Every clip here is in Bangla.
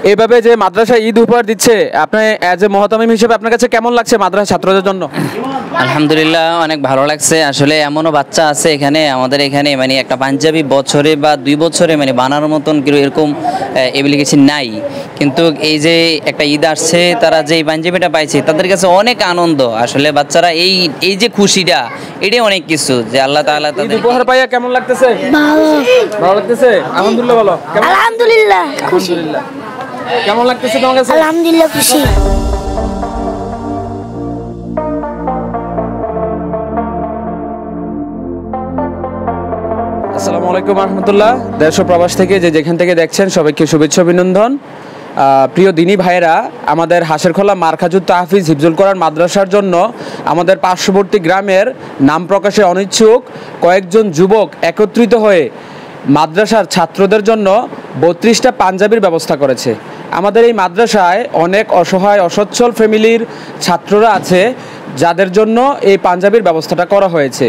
এইভাবে যে মাদ্রাসা ঈদ উপহার দিচ্ছে, আপনি অ্যাজ এ মহতামিম হিসেবে আপনার কাছে কেমন লাগছে মাদ্রাসা ছাত্রদের জন্য? আলহামদুলিল্লাহ, অনেক ভালো লাগছে। আসলে এমনও বাচ্চা আছে এখানে, আমাদের এখানে মানে একটা পাঞ্জাবি বছরে বা 2 বছরে মানে বানানোর মতন এরকম অ্যাপ্লিকেশন নাই, কিন্তু এই যে একটা ঈদ আসছে, তারা যে এই পাঞ্জাবিটা পাইছে তাদের কাছে অনেক আনন্দ। আসলে বাচ্চারা এই এই যে খুশিটা, এটাই অনেক কিছু যে আল্লাহ তাআলা তাদের উপহার পাইয়া কেমন লাগতেছে? ভালো লাগতেছে, আলহামদুলিল্লাহ। বলো আলহামদুলিল্লাহ, খুশি। কেমন লাগতেছে তোমার কাছে? আলহামদুলিল্লাহ, খুশি। আসসালামু আলাইকুম রহমতুল্লাহ। দেশ ও প্রবাস থেকে যে যেখান থেকে দেখছেন সবাইকে শুভেচ্ছা অভিনন্দন। প্রিয় দিনী ভাইয়েরা, আমাদের হাসেরখোলা মারখাজুত তাহফিজ হিফজুল কোরআন মাদ্রাসার জন্য আমাদের পার্শ্ববর্তী গ্রামের নাম প্রকাশে অনিচ্ছুক কয়েকজন যুবক একত্রিত হয়ে মাদ্রাসার ছাত্রদের জন্য 32টা পাঞ্জাবির ব্যবস্থা করেছে। আমাদের এই মাদ্রাসায় অনেক অসহায় অসচ্ছল ফ্যামিলির ছাত্ররা আছে যাদের জন্য এই পাঞ্জাবির ব্যবস্থাটা করা হয়েছে।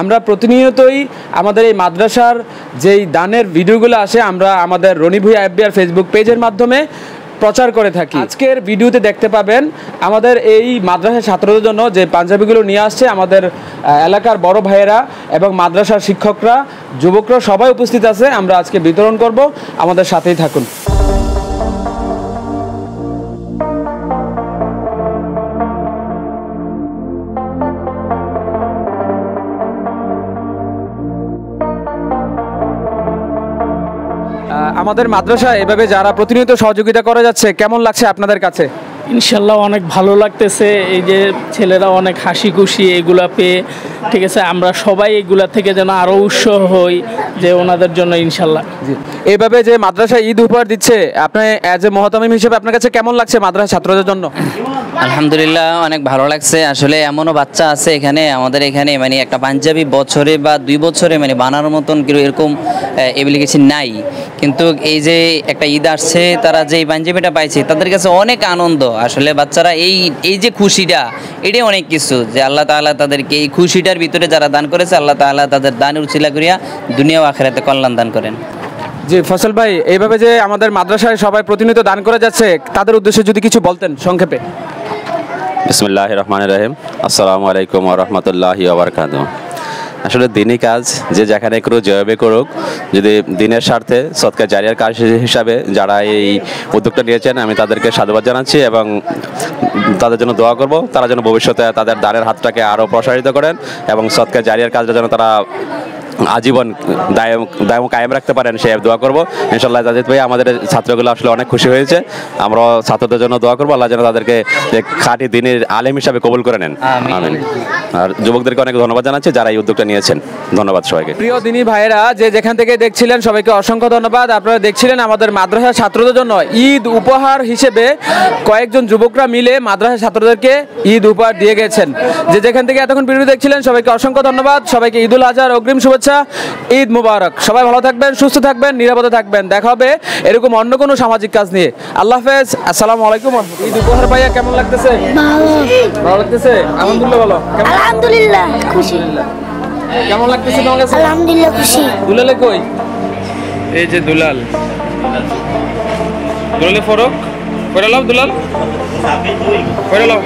আমরা প্রতিনিয়তই আমাদের এই মাদ্রাসার যেই দানের ভিডিওগুলো আসে আমরা আমাদের রনি ভুঁইয়া এফবি আর ফেসবুক পেজের মাধ্যমে প্রচার করে থাকি। আজকের ভিডিওতে দেখতে পাবেন আমাদের এই মাদ্রাসার ছাত্রদের জন্য যে পাঞ্জাবিগুলো নিয়ে আসছে আমাদের এলাকার বড় ভাইয়েরা এবং মাদ্রাসার শিক্ষকরা, যুবকরা সবাই উপস্থিত আছে। আমরা আজকে বিতরণ করব, আমাদের সাথেই থাকুন। আমাদের মাদ্রাসায় এভাবে যারা প্রতিনিয়ত সহযোগিতা করে যাচ্ছে, কেমন লাগছে আপনাদের কাছে? ইনশাল্লাহ অনেক ভালো লাগতেছে। এই যে ছেলেরা অনেক হাসি খুশি এগুলা পেয়ে, ঠিক আছে, আমরা সবাই এগুলা থেকে যেন আরও উৎসাহ হই যে ওনাদের জন্য ইনশাল্লাহ। এইভাবে যে মাদ্রাসা ঈদ উপহার দিচ্ছে, আপনি অ্যাজ এ মহতামিম হিসেবে আপনার কাছে কেমন লাগছে মাদ্রাসা ছাত্রদের জন্য? আলহামদুলিল্লাহ, অনেক ভালো লাগছে। আসলে এমনও বাচ্চা আছে এখানে, আমাদের এখানে মানে একটা পাঞ্জাবি বছরে বা 2 বছরে মানে বানানোর মতন এরকম অ্যাপ্লিকেশন নাই, কিন্তু এই যে একটা ঈদ আসছে, তারা যে এই পাঞ্জাবিটা পাইছে তাদের কাছে অনেক আনন্দ। আসলে বাচ্চারা এই এই যে খুশিটা, এটাই অনেক কিছু যে আল্লাহ তাআলা তাদেরকে এই খুশিটার ভিতরে যারা দান করেছে, আল্লাহ তাআলা তাদের দানের উছিলা করিয়া দুনিয়া ও আখিরাতে কল্যাণ দান করেন। জি ফসল ভাই, এইভাবে যে আমাদের মাদ্রাসায় সবাই প্রতিনিয়ত দান করে যাচ্ছে, তাদের উদ্দেশ্যে যদি কিছু বলতেন সংক্ষেপে। বিসমিল্লাহির রহমানির রহিম। আসসালামু আলাইকুম ওয়া রাহমাতুল্লাহি ওয়া বারাকাতুহু। আসলে দিনই কাজ যে যেখানে করুক, যেভাবে করুক, যদি দিনের স্বার্থে সদকা জারিয়ার কাজ হিসাবে যারা এই উদ্যোগটা নিয়েছেন, আমি তাদেরকে সাধুবাদ জানাচ্ছি এবং তাদের জন্য দোয়া করব তারা যেন ভবিষ্যতে তাদের দানের হাতটাকে আরও প্রসারিত করেন এবং সদকা জারিয়ার কাজটা যেন তারা আজীবন দায়ম কায়েম রাখতে পারেন, সে দোয়া করবো ইনশাল্লাহ। জাজিদ ভাই, আমাদের ছাত্রগুলো আসলে অনেক খুশি হয়েছে। আমরা ছাত্রদের জন্য দোয়া করবো, আল্লাহ যেন তাদেরকে খাঁটি দিনের আলেম হিসাবে কবুল করে নেন। আমিন। আর যুবকদেরকে অনেক ধন্যবাদ জানাচ্ছি যারা এই উদ্যোগটা নিয়েছেন। ধন্যবাদ সবাইকে। প্রিয় দিনী ভাইয়েরা, যে যেখান থেকে দেখছিলেন সবাইকে অসংখ্য ধন্যবাদ। আপনারা দেখছিলেন আমাদের মাদ্রাসার ছাত্রদের জন্য ঈদ উপহার হিসেবে কয়েকজন যুবকরা মিলে মাদ্রাসার ছাত্রদেরকে ঈদ উপহার দিয়ে গেছেন। যে যেখান থেকে এতক্ষণ ভিডিও দেখছিলেন সবাইকে অসংখ্য ধন্যবাদ। সবাইকে ঈদুল আজহার অগ্রিম শুভেচ্ছা, ঈদ মুবারক। সবাই ভালো থাকবেন, সুস্থ থাকবেন, নিরাপদে থাকবেন। দেখা হবে এরকম অন্য কোনো সামাজিক কাজ নিয়ে। আল্লাহ হাফেজ, আসসালামু আলাইকুম। ঈদ উপহার পাইয়া কেমন লাগতেছে? ভালো লাগতেছে, আলহামদুলিল্লাহ। বলো আলহামদুলিল্লাহ, খুশি। কেমন লাগতেছে তোমার কাছে? আলহামদুলিল্লাহ, খুশি। দুলালে কই? এই যে দুলাল, দুলালে ফরক কইরা লাও, দুলাল কইরা লাও।